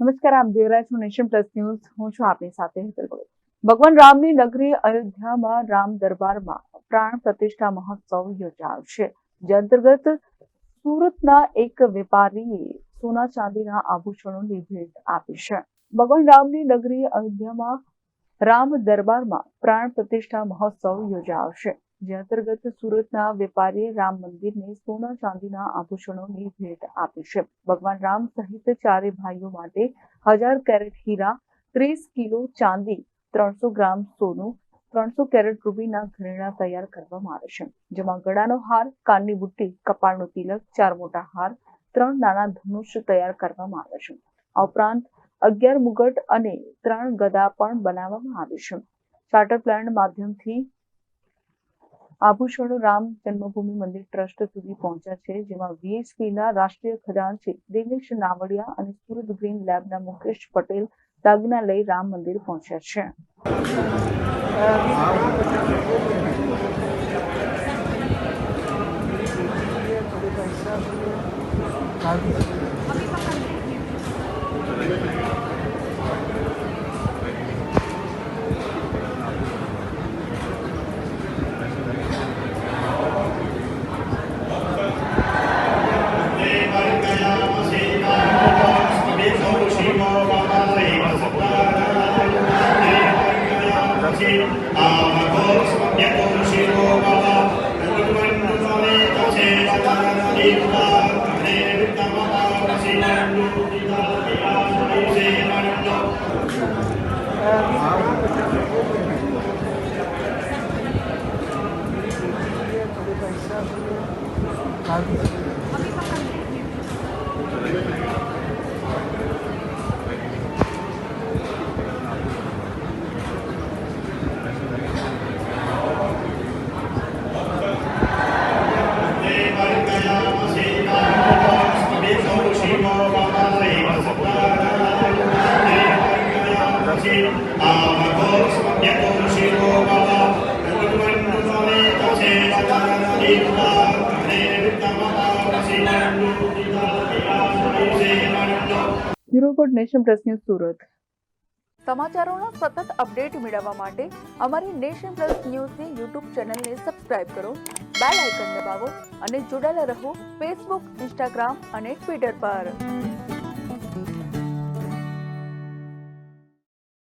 નમસ્કાર, આપ જોઈ રહ્યા છો નેશન પ્લસ ન્યૂઝ. હું છું આપની સાથે હેતલ ગોયલ. ભગવાન રામની નગરી અયોધ્યામાં રામ દરબારમાં પ્રાણ પ્રતિષ્ઠા મહોત્સવ યોજાયો છે. જે અંતર્ગત સુરતના એક વેપારીએ સોના ચાંદીના આભૂષણોની ભેટ આપી છે. ભગવાન રામની નગરી અયોધ્યામાં રામ દરબારમાં પ્રાણ પ્રતિષ્ઠા મહોત્સવ યોજાયો છે. જે અંતર્ગત સુરતના વેપારીએ રામ મંદિરને સોના ચાંદીના આભૂષણોની ભેટ આપી છે. ભગવાન રામ સહિત ચારે ભાઈઓ માટે 1000 કેરેટ હીરા, 30 કિલો ચાંદી, 300 ગ્રામ સોનું, 300 કેરેટ રૂબીના ઘરેણા તૈયાર કરવામાં આવે છે. જેમાં ગળાનો હાર, કાનની બુટ્ટી, કપાળનો તિલક, 4 મોટા હાર, 3 નાના ધનુષ તૈયાર કરવામાં આવે છે. આ ઉપરાંત 11 મુગટ અને 3 ગદા પણ બનાવવામાં આવે છે. ચાર્ટર પ્લાન માધ્યમથી આભૂષણો રામ જન્મભૂમિ મંદિર ટ્રસ્ટ સુધી પહોંચ્યા છે. જેમાં VHPના રાષ્ટ્રીય ખજાનચી દિનેશ નાવડિયા અને સુરત ગ્રીન લેબના મુકેશ પટેલ દાગીના લઈ રામ મંદિર પહોંચ્યા છે. Bureau report, nation plus news, Surat. સમાચારોના સતત અપડેટ મેળવવા માટે અમારી નેશન પ્લસ ન્યૂઝની યુટ્યુબ ચેનલને સબસ્ક્રાઇબ કરો, બેલ આઇકન દબાવો અને જોડાયેલા રહો ફેસબુક, ઇન્સ્ટાગ્રામ અને ટ્વિટર પર.